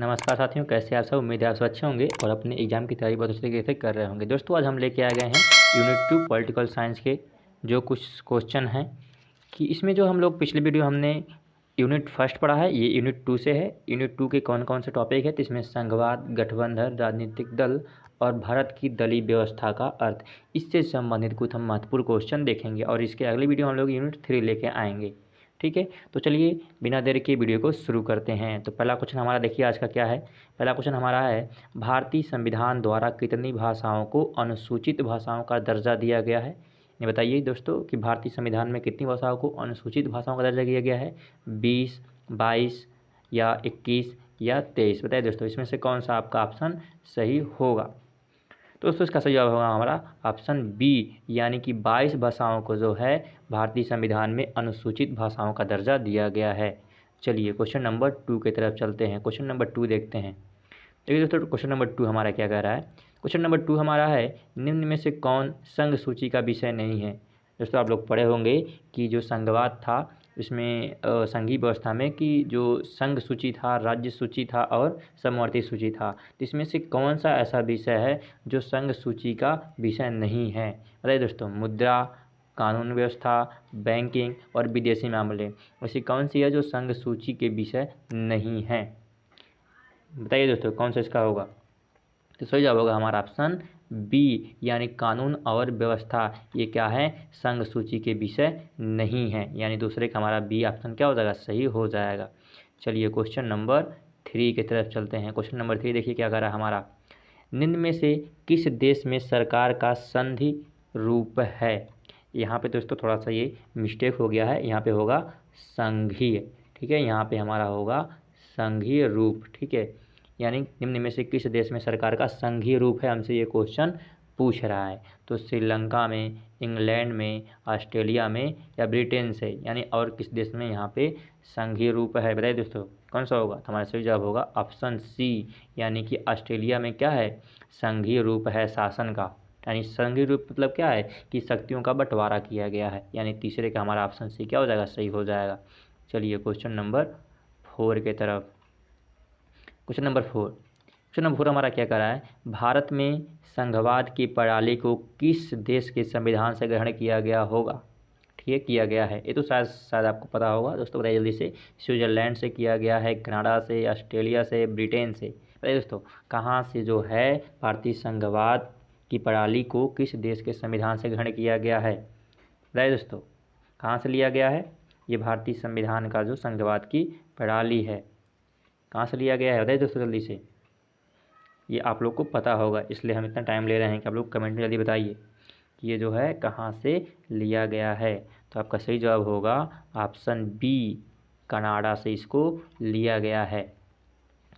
नमस्कार साथियों, कैसे आप सब। उम्मीद है आप सब अच्छे होंगे और अपने एग्जाम की तैयारी बहुत अच्छे तरीके से कर रहे होंगे। दोस्तों, आज हम लेके आ गए हैं यूनिट 2 पॉलिटिकल साइंस के जो कुछ क्वेश्चन हैं कि इसमें जो हम लोग पिछले वीडियो हमने यूनिट फर्स्ट पढ़ा है, ये यूनिट 2 से है। यूनिट 2 के कौन कौन से टॉपिक है, तो इसमें संघवाद, गठबंधन, राजनीतिक दल और भारत की दलीय व्यवस्था का अर्थ, इससे संबंधित कुछ हम महत्वपूर्ण क्वेश्चन देखेंगे और इसके अगले वीडियो हम लोग यूनिट 3 लेके आएंगे। ठीक है, तो चलिए बिना देर के वीडियो को शुरू करते हैं। तो पहला क्वेश्चन हमारा देखिए आज का क्या है। पहला क्वेश्चन हमारा है, भारतीय संविधान द्वारा कितनी भाषाओं को अनुसूचित भाषाओं का दर्जा दिया गया है। ये बताइए दोस्तों कि भारतीय संविधान में कितनी भाषाओं को अनुसूचित भाषाओं का दर्जा दिया गया है, 20, 22 या 21 या 23। बताइए दोस्तों, इसमें से कौन सा आपका ऑप्शन सही होगा। तो दोस्तों, इसका सही जवाब होगा हमारा ऑप्शन बी, यानी कि 22 भाषाओं को जो है भारतीय संविधान में अनुसूचित भाषाओं का दर्जा दिया गया है। चलिए क्वेश्चन नंबर 2 की तरफ चलते हैं। क्वेश्चन नंबर 2 देखते हैं। देखिए दोस्तों, क्वेश्चन नंबर 2 हमारा क्या कह रहा है। क्वेश्चन नंबर 2 हमारा है, निम्न में से कौन संघ सूची का विषय नहीं है। दोस्तों, आप लोग पढ़े होंगे कि जो संघवाद था इसमें संघीय व्यवस्था में कि जो संघ सूची था, राज्य सूची था और समवर्ती सूची था, तो इसमें से कौन सा ऐसा विषय है जो संघ सूची का विषय नहीं है। बताइए दोस्तों, मुद्रा, कानून व्यवस्था, बैंकिंग और विदेशी मामले, ऐसी कौन सी है जो संघ सूची के विषय नहीं है। बताइए दोस्तों, कौन सा इसका होगा। तो सही जवाब होगा हमारा ऑप्शन बी, यानी कानून और व्यवस्था। ये क्या है, संघ सूची के विषय नहीं है, यानी दूसरे का हमारा बी ऑप्शन क्या हो जाएगा, सही हो जाएगा। चलिए क्वेश्चन नंबर 3 की तरफ चलते हैं। क्वेश्चन नंबर 3 देखिए क्या कह रहा है हमारा, निम्न में से किस देश में सरकार का संधि रूप है। यहाँ पे दोस्तों थोड़ा सा ये मिस्टेक हो गया है, यहाँ पे होगा संघीय। ठीक है, यहाँ पे हमारा होगा संघीय रूप। ठीक है, यानी निम्न में से किस देश में सरकार का संघीय रूप है, हमसे ये क्वेश्चन पूछ रहा है। तो श्रीलंका में, इंग्लैंड में, ऑस्ट्रेलिया में या ब्रिटेन से, यानी और किस देश में यहाँ पे संघीय रूप है। बताइए दोस्तों, कौन सा होगा। तो हमारा सही जवाब होगा ऑप्शन सी, यानी कि ऑस्ट्रेलिया में क्या है, संघीय रूप है शासन का। यानी संघीय रूप मतलब क्या है कि शक्तियों का बंटवारा किया गया है, यानी तीसरे का हमारा ऑप्शन सी क्या हो जाएगा, सही हो जाएगा। चलिए क्वेश्चन नंबर 4 के तरफ। क्वेश्चन नंबर 4 हमारा क्या कर रहा है, भारत में संघवाद की प्रणाली को किस देश के संविधान से ग्रहण किया गया होगा। ठीक है, किया गया है, ये तो शायद आपको पता होगा दोस्तों। बताइए जल्दी से, स्विट्जरलैंड से किया गया है, कनाडा से, ऑस्ट्रेलिया से, ब्रिटेन से। बताइए दोस्तों, कहाँ से जो है भारतीय संघवाद की प्रणाली को किस देश के संविधान से ग्रहण किया गया है। बताइए दोस्तों, कहाँ से लिया गया है ये भारतीय संविधान का जो संघवाद की प्रणाली है, कहाँ से लिया गया है। बताइए दोस्तों जल्दी से, ये आप लोग को पता होगा, इसलिए हम इतना टाइम ले रहे हैं कि आप लोग कमेंट में जल्दी बताइए कि ये जो है कहाँ से लिया गया है। तो आपका सही जवाब होगा ऑप्शन बी, कनाडा से इसको लिया गया है,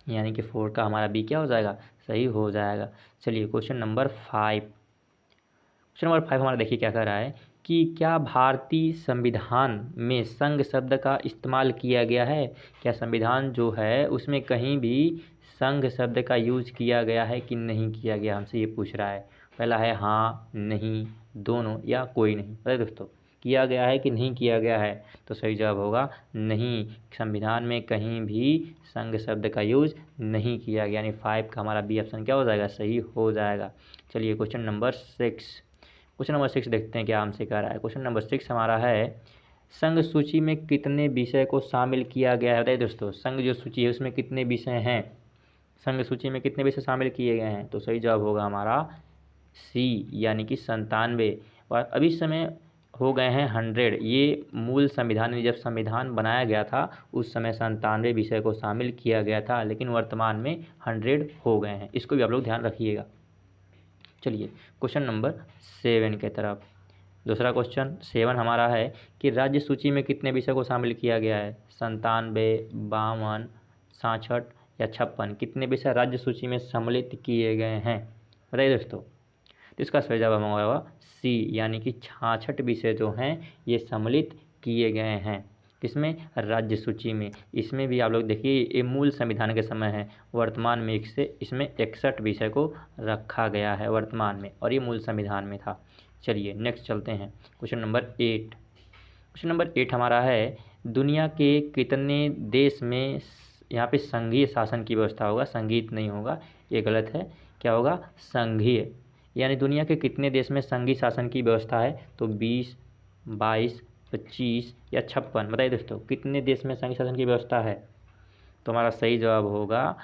यानी कि 4 का हमारा बी क्या हो जाएगा, सही हो जाएगा। चलिए क्वेश्चन नंबर 5। क्वेश्चन नंबर 5 हमारा देखिए क्या कह रहा है कि क्या भारतीय संविधान में संघ शब्द का इस्तेमाल किया गया है। क्या संविधान जो है उसमें कहीं भी संघ शब्द का यूज किया गया है कि नहीं किया गया, हमसे ये पूछ रहा है। पहला है हाँ, नहीं, दोनों या कोई नहीं। अरे दोस्तों, किया गया है कि नहीं किया गया है, तो सही जवाब होगा नहीं, संविधान में कहीं भी संघ शब्द का यूज नहीं किया गया, यानी 5 का हमारा बी ऑप्शन क्या हो जाएगा, सही हो जाएगा। चलिए क्वेश्चन नंबर 6। क्वेश्चन नंबर 6 देखते हैं क्या हमसे कह रहा है। क्वेश्चन नंबर 6 हमारा है, संघ सूची में कितने विषय को शामिल किया गया है। बताइए दोस्तों, संघ जो सूची है उसमें कितने विषय हैं, संघ सूची में कितने विषय शामिल किए गए हैं। तो सही जवाब होगा हमारा सी, यानी कि 97। और अभी समय हो गए हैं 100। ये मूल संविधान में जब संविधान बनाया गया था उस समय 97 विषय को शामिल किया गया था, लेकिन वर्तमान में 100 हो गए हैं, इसको भी आप लोग ध्यान रखिएगा। चलिए क्वेश्चन नंबर 7 के तरफ। दूसरा क्वेश्चन 7 हमारा है कि राज्य सूची में कितने विषय को शामिल किया गया है, 97, 52, 66 या 56, कितने विषय राज्य सूची में सम्मिलित किए गए हैं। बताइए दोस्तों, तो इसका सही जवाब होगा सी, यानी कि 66 विषय जो हैं ये सम्मिलित किए गए हैं, किसमें, राज्य सूची में। इसमें भी आप लोग देखिए ये मूल संविधान के समय है, वर्तमान में इसमें 61 विषय को रखा गया है वर्तमान में, और ये मूल संविधान में था। चलिए नेक्स्ट चलते हैं। Question number 8। क्वेश्चन नंबर 8 हमारा है, दुनिया के कितने देश में यहाँ पे संघीय शासन की व्यवस्था होगा, संघीय नहीं होगा, ये गलत है। क्या होगा? संघीय। यानी दुनिया के कितने देश में संघीय शासन की व्यवस्था है? तो 20, 22, 25 या 56, बताइए दोस्तों, कितने देश में संघीय शासन की व्यवस्था है? तो हमारा सही जवाब होगा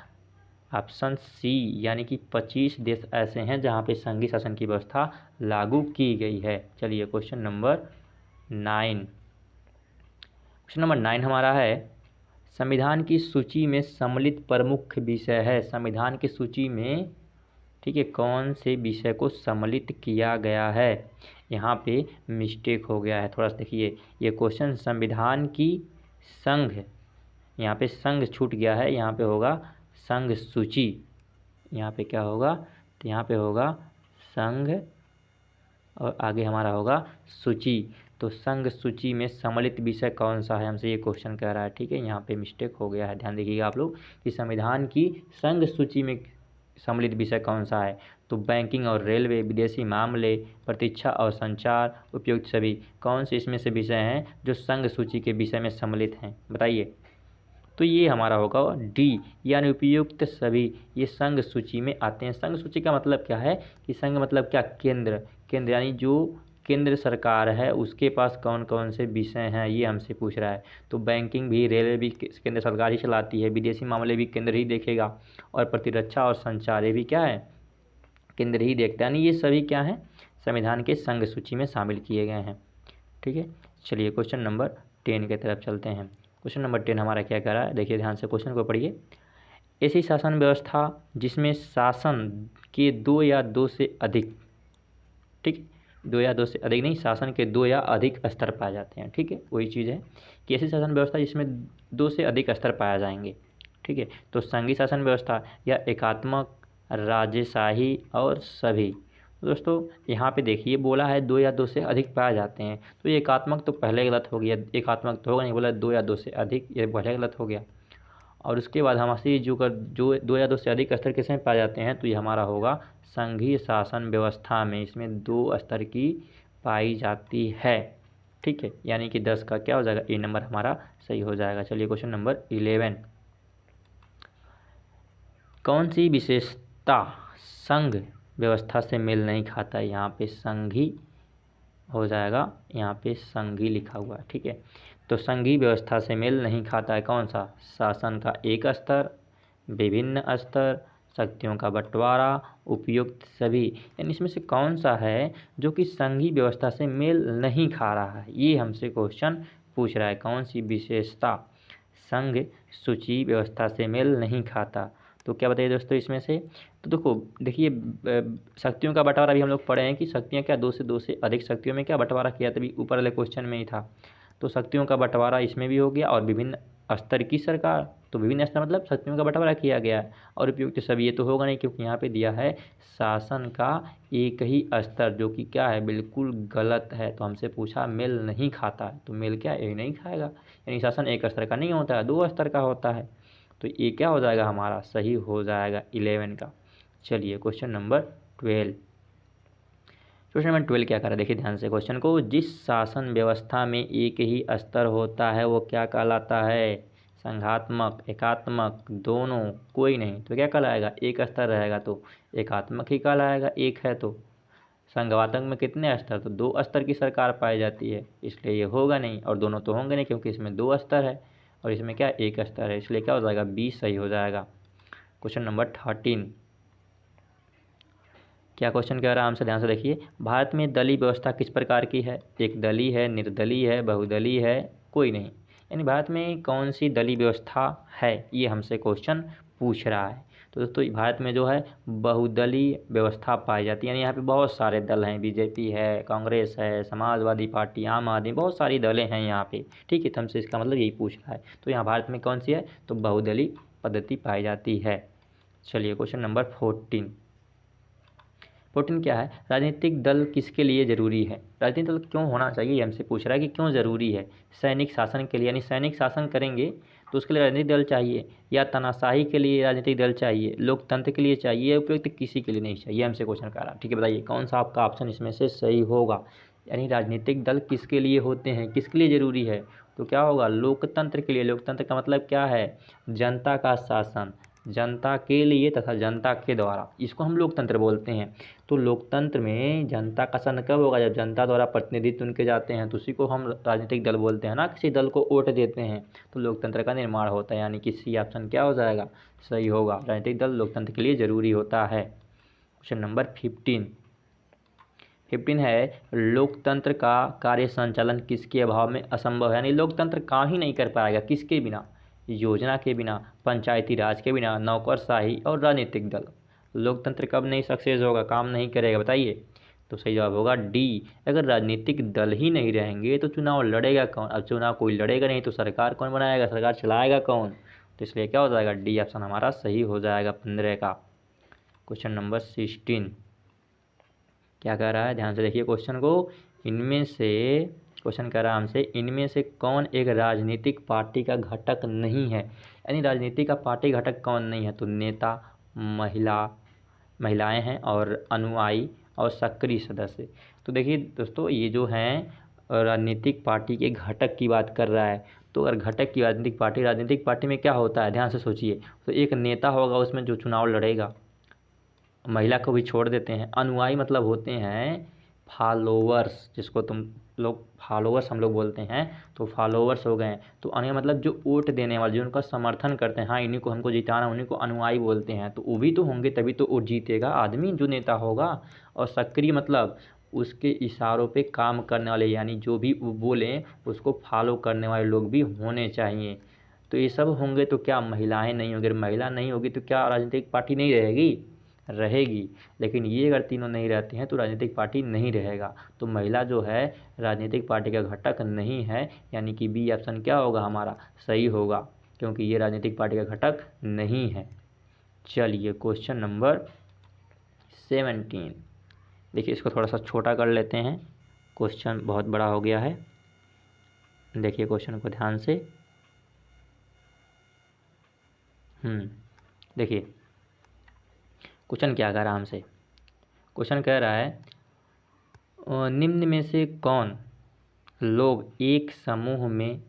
ऑप्शन सी, यानी कि 25 देश ऐसे हैं जहाँ पे संघीय शासन की व्यवस्था लागू की गई है। चलिए क्वेश्चन नंबर 9। क्वेश्चन नंबर 9 हमारा है, संविधान की सूची में सम्मिलित प्रमुख विषय है। संविधान की सूची में, ठीक है, कौन से विषय को सम्मिलित किया गया है? यहाँ पे मिस्टेक हो गया है, थोड़ा सा देखिए। ये क्वेश्चन संविधान की संघ, यहाँ पे संघ छूट गया है, यहाँ पे होगा संघ सूची। यहाँ पे क्या होगा? तो यहाँ पे होगा संघ और आगे हमारा होगा सूची। तो संघ सूची में सम्मिलित विषय कौन सा है, हमसे ये क्वेश्चन कह रहा है। ठीक है, यहाँ पे मिस्टेक हो गया है, ध्यान देखिएगा आप लोग कि संविधान की संघ सूची में सम्मिलित विषय कौन सा है। तो बैंकिंग और रेलवे, विदेशी मामले, प्रतीक्षा और संचार, उपयुक्त सभी, कौन से इसमें से विषय हैं जो संघ सूची के विषय में सम्मिलित हैं, बताइए। तो ये हमारा होगा डी, यानी उपयुक्त सभी, ये संघ सूची में आते हैं। संघ सूची का मतलब क्या है कि संघ मतलब क्या? केंद्र। केंद्र यानी जो केंद्र सरकार है उसके पास कौन कौन से विषय हैं, ये हमसे पूछ रहा है। तो बैंकिंग भी, रेलवे भी केंद्र सरकार ही चलाती है, विदेशी मामले भी केंद्र ही देखेगा, और प्रतिरक्षा और संचार ये भी क्या है? केंद्र ही देखता है। यानी ये सभी क्या हैं? संविधान के संघ सूची में शामिल किए गए हैं। ठीक है, चलिए क्वेश्चन नंबर 10 की तरफ चलते हैं। क्वेश्चन नंबर 10 हमारा क्या कह रहा है, देखिए ध्यान से क्वेश्चन को पढ़िए। ऐसी शासन व्यवस्था जिसमें शासन के 2 या 2 से अधिक, ठीक, 2 या 2 से अधिक नहीं, शासन के 2 या अधिक स्तर पाए जाते हैं। ठीक है, वही चीज़ है कि ऐसी शासन व्यवस्था जिसमें 2 से अधिक स्तर पाए जाएंगे। ठीक है, तो संघीय शासन व्यवस्था या एकात्मक, राजेशाही और सभी। दोस्तों यहाँ पे देखिए बोला है 2 या 2 से अधिक पाए जाते हैं, तो ये एकात्मक तो पहले गलत हो गया, एकात्मक तो होगा नहीं, बोला 2 या 2 से अधिक, ये पहले गलत हो गया। और उसके बाद हमारी जो 2 या 2 से अधिक स्तर किसमें पाए जाते हैं, तो ये हमारा होगा संघीय शासन व्यवस्था में, इसमें 2 स्तर की पाई जाती है। ठीक है, यानी कि 10 का क्या हो जाएगा? ए नंबर हमारा सही हो जाएगा। चलिए क्वेश्चन नंबर 11, कौन सी विशेषता संघ व्यवस्था से मेल नहीं खाता है? यहाँ पे संघी हो जाएगा, यहाँ पे संघी लिखा हुआ है। ठीक है, तो संघीय व्यवस्था से मेल नहीं खाता है कौन सा? शासन का एक स्तर, विभिन्न स्तर, शक्तियों का बंटवारा, उपयुक्त सभी। यानी इसमें से कौन सा है जो कि संघीय व्यवस्था से मेल नहीं खा रहा है, ये हमसे क्वेश्चन पूछ रहा है। कौन सी विशेषता संघ सूची व्यवस्था से मेल नहीं खाता? तो क्या बताइए दोस्तों इसमें से? तो देखिए शक्तियों का बंटवारा भी हम लोग पढ़े हैं कि शक्तियाँ क्या 2 से अधिक शक्तियों में क्या बंटवारा किया, तभी ऊपर वाले क्वेश्चन में ही था। तो शक्तियों का बंटवारा इसमें भी हो गया, और विभिन्न स्तर की सरकार, तो विभिन्न स्तर मतलब शक्तियों का बंटवारा किया गया है। और उपयुक्त सभी ये तो होगा नहीं, क्योंकि यहाँ पे दिया है शासन का एक ही स्तर, जो कि क्या है? बिल्कुल गलत है। तो हमसे पूछा मेल नहीं खाता है, तो मेल क्या एक नहीं खाएगा, यानी शासन एक स्तर का नहीं होता है, 2 स्तर का होता है। तो ये क्या हो जाएगा? हमारा सही हो जाएगा 11 का। चलिए क्वेश्चन नंबर 12। क्वेश्चन नंबर 12 क्या कर रहा है, देखिए ध्यान से क्वेश्चन को। जिस शासन व्यवस्था में एक ही स्तर होता है वो क्या कहलाता है? संघात्मक, एकात्मक, दोनों, कोई नहीं, तो क्या कहलाएगा? एक स्तर रहेगा तो एकात्मक ही कहलाएगा, एक है तो। संघात्मक में कितने स्तर? तो 2 स्तर की सरकार पाई जाती है, इसलिए ये होगा नहीं। और दोनों तो होंगे नहीं, क्योंकि इसमें 2 स्तर है और इसमें क्या एक स्तर है, इसलिए क्या हो जाएगा? 20 सही हो जाएगा। क्वेश्चन नंबर 13, क्या क्वेश्चन कह रहा है हमसे, ध्यान से देखिए। भारत में दलीय व्यवस्था किस प्रकार की है? एक दलीय है, निर्दलीय है, बहुदलीय है, कोई नहीं। यानी भारत में कौन सी दलीय व्यवस्था है, ये हमसे क्वेश्चन पूछ रहा है। तो दोस्तों भारत में जो है बहुदलीय व्यवस्था पाई जाती है, यानी यहाँ पे बहुत सारे दल हैं, बीजेपी है, कांग्रेस है, समाजवादी पार्टी, आम आदमी, बहुत सारी दलें हैं यहाँ पे। ठीक है, तो हमसे इसका मतलब यही पूछ रहा है। तो यहाँ भारत में कौन सी है? तो बहुदलीय पद्धति पाई जाती है। चलिए क्वेश्चन नंबर 14। 14 क्या है? राजनीतिक दल किसके लिए ज़रूरी है? राजनीतिक दल क्यों होना चाहिए, हमसे पूछ रहा है कि क्यों ज़रूरी है। सैनिक शासन के लिए, यानी सैनिक शासन करेंगे तो उसके लिए राजनीतिक दल चाहिए, या तानाशाही के लिए राजनीतिक दल चाहिए, लोकतंत्र के लिए चाहिए, उपयुक्त किसी के लिए नहीं चाहिए, हमसे क्वेश्चन कर रहा है। ठीक है, बताइए कौन सा आपका ऑप्शन इसमें से सही होगा। यानी राजनीतिक दल किसके लिए होते हैं, किसके लिए ज़रूरी है? तो क्या होगा, लोकतंत्र के लिए। लोकतंत्र का मतलब क्या है, जनता का शासन, जनता के लिए तथा जनता के द्वारा, इसको हम लोकतंत्र बोलते हैं। तो लोकतंत्र में जनता का शासन कब होगा, जब जनता द्वारा प्रतिनिधित्व चुनके जाते हैं, तो उसी को हम राजनीतिक दल बोलते हैं ना, किसी दल को वोट देते हैं तो लोकतंत्र का निर्माण होता है। यानी कि सी ऑप्शन क्या हो जाएगा, सही होगा। राजनीतिक दल लोकतंत्र के लिए जरूरी होता है। क्वेश्चन नंबर 15 है, लोकतंत्र का कार्य संचालन किसके अभाव में असंभव है। यानी लोकतंत्र काम ही नहीं कर पाएगा, किसके बिना, योजना के बिना, पंचायती राज के बिना, नौकरशाही और राजनीतिक दल। लोकतंत्र कब नहीं सक्सेस होगा, काम नहीं करेगा, बताइए। तो सही जवाब होगा डी। अगर राजनीतिक दल ही नहीं रहेंगे तो चुनाव लड़ेगा कौन। अब चुनाव कोई लड़ेगा नहीं तो सरकार कौन बनाएगा, सरकार चलाएगा कौन। तो इसलिए क्या हो जाएगा, डी ऑप्शन हमारा सही हो जाएगा 15 का। क्वेश्चन नंबर 16 क्या कह रहा है, ध्यान से देखिए क्वेश्चन को। इनमें से, क्वेश्चन कह रहा है हमसे, इनमें से कौन एक राजनीतिक पार्टी का घटक नहीं है। यानी राजनीति का पार्टी घटक कौन नहीं है, तो नेता, महिलाएं हैं और अनुयायी और सक्रिय सदस्य। तो देखिए दोस्तों, ये जो हैं राजनीतिक पार्टी के घटक की बात कर रहा है। तो अगर घटक की राजनीतिक पार्टी में क्या होता है, ध्यान से सोचिए। तो एक नेता होगा उसमें जो चुनाव लड़ेगा, महिला को भी छोड़ देते हैं। अनुयायी मतलब होते हैं फॉलोवर्स, जिसको तुम लोग फॉलोवर्स हम लोग बोलते हैं, तो फॉलोवर्स हो गए। तो अनुयायी मतलब जो वोट देने वाले, जो उनका समर्थन करते हैं, हाँ इन्हीं को हमको जिताना, उन्हीं को अनुयायी बोलते हैं। तो वो भी तो होंगे, तभी तो वो जीतेगा आदमी जो नेता होगा। और सक्रिय मतलब उसके इशारों पे काम करने वाले, यानी जो भी वो बोलें उसको फॉलो करने वाले लोग भी होने चाहिए। तो ये सब होंगे तो क्या महिलाएं नहीं होंगी। अगर महिला नहीं होगी तो क्या राजनीतिक पार्टी नहीं रहेगी, रहेगी। लेकिन ये अगर तीनों नहीं रहते हैं तो राजनीतिक पार्टी नहीं रहेगा। तो महिला जो है राजनीतिक पार्टी का घटक नहीं है, यानी कि बी ऑप्शन क्या होगा हमारा, सही होगा, क्योंकि ये राजनीतिक पार्टी का घटक नहीं है। चलिए क्वेश्चन नंबर 17 देखिए, इसको थोड़ा सा छोटा कर लेते हैं, क्वेश्चन बहुत बड़ा हो गया है। देखिए क्वेश्चन को ध्यान से। देखिए क्वेश्चन क्या कह रहा है हमसे। क्वेश्चन कह रहा है, निम्न में से कौन लोग एक समूह में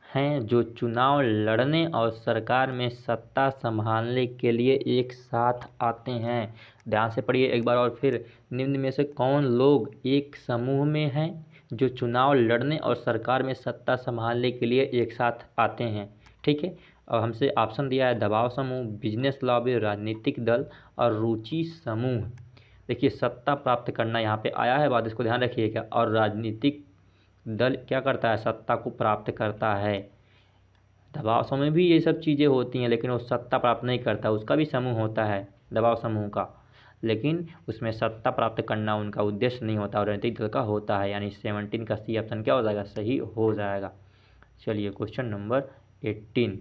हैं जो चुनाव लड़ने और सरकार में सत्ता संभालने के लिए एक साथ आते हैं। ध्यान से पढ़िए एक बार और फिर। निम्न में से कौन लोग एक समूह में हैं जो चुनाव लड़ने और सरकार में सत्ता संभालने के लिए एक साथ आते हैं। ठीक है, और हमसे ऑप्शन दिया है दबाव समूह, बिजनेस लॉबी, राजनीतिक दल और रुचि समूह। देखिए सत्ता प्राप्त करना यहाँ पे आया है बात, इसको ध्यान रखिएगा। और राजनीतिक दल क्या करता है, सत्ता को प्राप्त करता है। दबाव समूह में भी ये सब चीज़ें होती हैं, लेकिन वो सत्ता प्राप्त नहीं करता, उसका भी समूह होता है दबाव समूह का, लेकिन उसमें सत्ता प्राप्त करना उनका उद्देश्य नहीं होता, और राजनीतिक दल का होता है। यानी 17 का सी ऑप्शन क्या हो जाएगा, सही हो जाएगा। चलिए क्वेश्चन नंबर 18।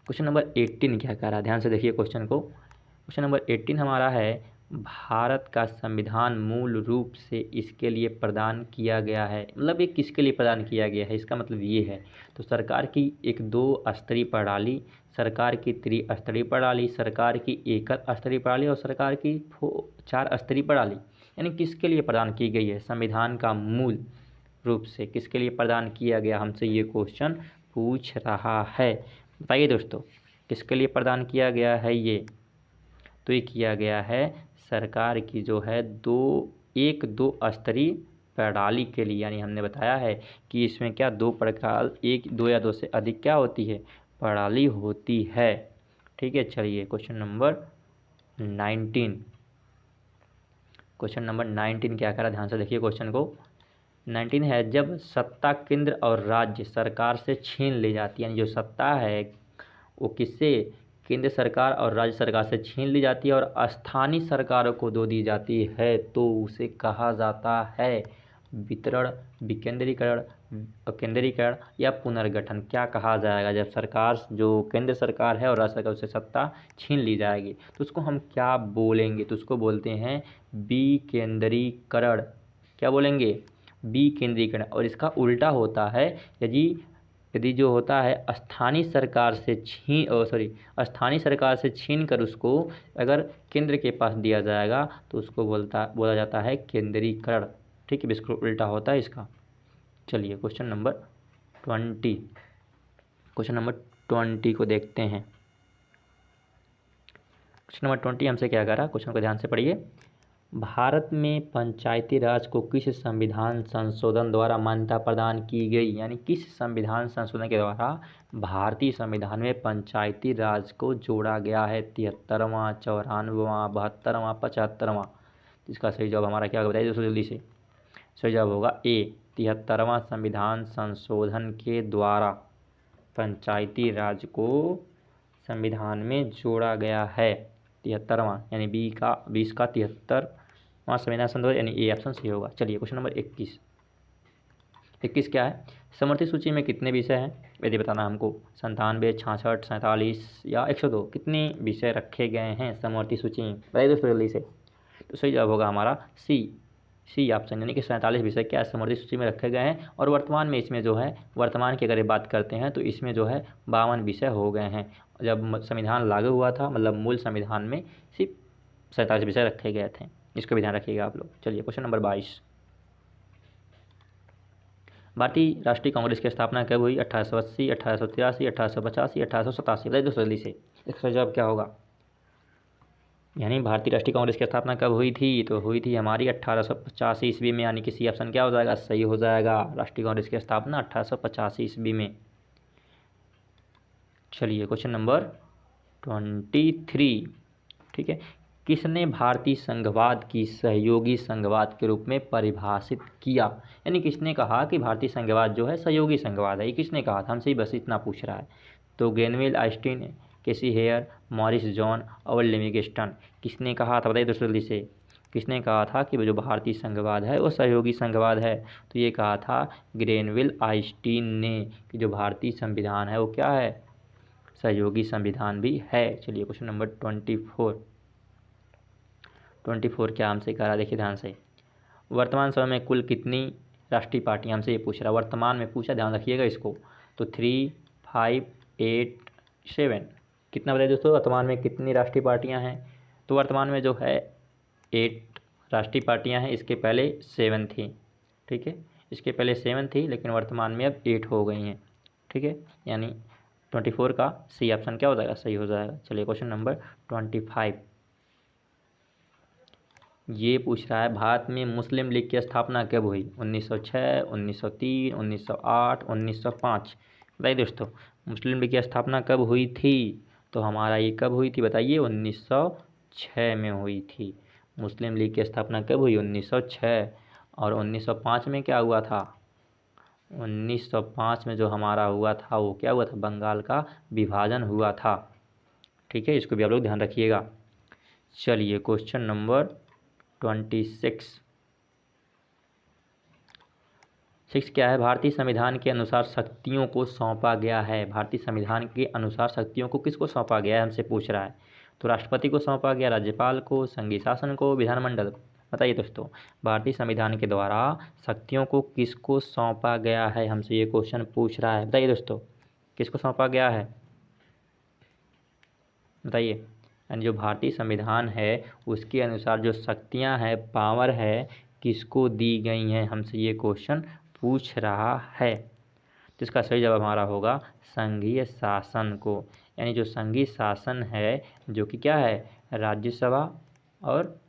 क्वेश्चन नंबर 18 क्या कह रहा है, ध्यान से देखिए क्वेश्चन को। क्वेश्चन नंबर 18 हमारा है, भारत का संविधान मूल रूप से इसके लिए प्रदान किया गया है। मतलब ये किसके लिए प्रदान किया गया है, इसका मतलब ये है। तो सरकार की एक 2 स्तरीय प्रणाली, सरकार की त्रिस्तरीय प्रणाली, सरकार की एकल स्तरीय प्रणाली और सरकार की 4 स्तरीय प्रणाली, यानी किसके लिए प्रदान की गई है। संविधान का मूल रूप से किसके लिए प्रदान किया गया, हमसे ये क्वेश्चन पूछ रहा है। बताइए दोस्तों, किसके लिए प्रदान किया गया है ये। तो ये किया गया है सरकार की जो है 2 स्तरीय प्रणाली के लिए। यानी हमने बताया है कि इसमें क्या 2 प्रकार, 1, 2 या 2 से अधिक क्या होती है, प्रणाली होती है। ठीक है, चलिए क्वेश्चन नंबर 19। क्वेश्चन नंबर 19 क्या करा, ध्यान से देखिए क्वेश्चन को। 19 है, जब सत्ता केंद्र और राज्य सरकार से छीन ली जाती है, यानी जो सत्ता है वो किससे, केंद्र सरकार और राज्य सरकार से छीन ली जाती है और स्थानीय सरकारों को दे दी जाती है, तो उसे कहा जाता है वितरण, विकेंद्रीकरण, केंद्रीकरण या पुनर्गठन। क्या कहा जाएगा, जब सरकार, जो केंद्र सरकार है और राज्य सरकार उससे सत्ता छीन ली जाएगी तो उसको हम क्या बोलेंगे, तो उसको बोलते हैं विकेंद्रीकरण। क्या बोलेंगे, विकेंद्रीकरण। और इसका उल्टा होता है, यदि जो होता है स्थानीय सरकार से छीन कर उसको अगर केंद्र के पास दिया जाएगा तो उसको बोला जाता है केंद्रीकरण। ठीक है, बिल्कुल उल्टा होता है इसका। चलिए क्वेश्चन नंबर 20, क्वेश्चन नंबर 20 को देखते हैं। क्वेश्चन नंबर 20 हमसे क्या कह रहा है, क्वेश्चन को ध्यान से पढ़िए। भारत में पंचायती राज को किस संविधान संशोधन द्वारा मान्यता प्रदान की गई, यानी किस संविधान संशोधन के द्वारा भारतीय संविधान में पंचायती राज को जोड़ा गया है? 73वां, 94वां, 72वां, 75वां। इसका सही जवाब हमारा क्या होगा बताइए दोस्तों जल्दी से। सही जवाब होगा ए, 73वां संविधान संशोधन के द्वारा पंचायती राज को संविधान में जोड़ा गया है। 73वां यानी 20 का 73वां संविधान संशोधन, यानी ए ऑप्शन सही होगा। चलिए क्वेश्चन नंबर 21 क्या है? समवर्ती सूची में कितने विषय हैं यदि बताना हमको? 97, 66, 47 या 102, कितने विषय रखे गए हैं समवर्ती सूची में बताइए दोस्तों जल्दी से। तो सही जवाब होगा हमारा सी ऑप्शन, यानी कि 47 विषय क्या समवर्ती सूची में रखे गए हैं। और वर्तमान में इसमें जो है, वर्तमान की अगर बात करते हैं तो इसमें जो है 52 विषय हो गए हैं। जब संविधान लागू हुआ था, मतलब मूल संविधान में सिर्फ 47 विषय रखे गए थे, इसको भी ध्यान रखिएगा आप लोग। चलिए क्वेश्चन नंबर 22, भारतीय राष्ट्रीय कांग्रेस की स्थापना कब हुई? 1880, 1883, 1885, 1887 बताइए दोस्तों जल्दी से। इसका जवाब क्या होगा? यानी भारतीय राष्ट्रीय कांग्रेस की स्थापना कब हुई थी? तो हुई थी हमारी 1885 ईस्वी में, यानी कि सी ऑप्शन क्या हो जाएगा? सही हो जाएगा। राष्ट्रीय कांग्रेस की स्थापना 1885 ईस्वी में। चलिए क्वेश्चन नंबर 23, ठीक है। किसने भारतीय संघवाद की सहयोगी संघवाद के रूप में परिभाषित किया? यानी किसने कहा कि भारतीय संघवाद जो है सहयोगी संघवाद है, ये किसने कहा था? हमसे बस इतना पूछ रहा है। तो ग्रेनविल, आइंस्टीन, केसी हेयर, मॉरिस जॉन और लिविंगस्टन, किसने कहा था बताइए दोस्तों जल्दी से। किसने कहा था कि जो भारतीय संघवाद है वो सहयोगी संघवाद है? तो ये कहा था ग्रेनविल आइंस्टीन ने कि जो भारतीय संविधान है वो क्या है? सहयोगी संविधान भी है। चलिए क्वेश्चन नंबर 24 क्या हमसे कह रहा है, देखिए ध्यान से। वर्तमान समय में कुल कितनी राष्ट्रीय पार्टियां, हमसे ये पूछ रहा है, वर्तमान में पूछा, ध्यान रखिएगा इसको। तो 3, 5, 8, 7, कितना बताइए दोस्तों वर्तमान में कितनी राष्ट्रीय पार्टियां हैं? तो वर्तमान में जो है 8 राष्ट्रीय पार्टियां हैं। इसके पहले 7 थी, ठीक है, इसके पहले 7 थी, लेकिन वर्तमान में अब 8 हो गई हैं, ठीक है। यानी 24 का सी ऑप्शन क्या हो जाएगा? सही हो जाएगा। चलिए क्वेश्चन नंबर 25, ये पूछ रहा है भारत में मुस्लिम लीग की स्थापना कब हुई? 1906, 1903, 1908, 1905 बताइए दोस्तों। मुस्लिम लीग की स्थापना कब हुई थी? तो हमारा ये कब हुई थी बताइए? 1906 में हुई थी। मुस्लिम लीग की स्थापना कब हुई? 1906। और 1905 में क्या हुआ था? 1905 में जो हमारा हुआ था वो क्या हुआ था? बंगाल का विभाजन हुआ था, ठीक है, इसको भी आप लोग ध्यान रखिएगा। चलिए क्वेश्चन नंबर 26 क्या है? भारतीय संविधान के अनुसार शक्तियों को सौंपा गया है। भारतीय संविधान के अनुसार शक्तियों को किसको सौंपा गया है हमसे पूछ रहा है। तो राष्ट्रपति को सौंपा गया, राज्यपाल को, संघीय शासन को, विधानमंडल को। बताइए दोस्तों भारतीय संविधान के द्वारा शक्तियों को किसको सौंपा गया है, हमसे ये क्वेश्चन पूछ रहा है। बताइए दोस्तों किसको सौंपा गया है बताइए। यानी जो भारतीय संविधान है उसके अनुसार जो शक्तियां हैं, पावर है, किसको दी गई हैं, हमसे ये क्वेश्चन पूछ रहा है। तो इसका सही जवाब हमारा होगा संघीय शासन को। यानी जो संघीय शासन है जो कि क्या है? राज्यसभा और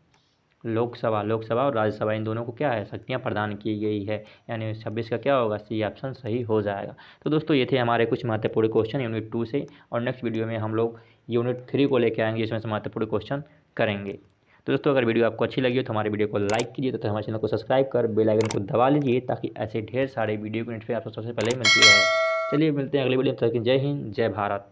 लोकसभा और राज्यसभा, इन दोनों को क्या है? शक्तियाँ प्रदान की गई है। यानी 26 का क्या होगा? सी ऑप्शन सही हो जाएगा। तो दोस्तों ये थे हमारे कुछ महत्वपूर्ण क्वेश्चन यूनिट 2 से, और नेक्स्ट वीडियो में हम लोग यूनिट 3 को लेके आएंगे, जिसमें से महत्वपूर्ण क्वेश्चन करेंगे। तो दोस्तों अगर वीडियो आपको अच्छी लगी हो तो हमारे वीडियो को लाइक कीजिए, तो हमारे चैनल को सब्सक्राइब कर बेल आइकन को दबा लीजिए, ताकि ऐसे ढेर सारे वीडियो की नोटिफिकेशन आपको सबसे पहले मिलती रहे। चलिए मिलते हैं अगले वीडियो में, तब तक जय हिंद, जय भारत।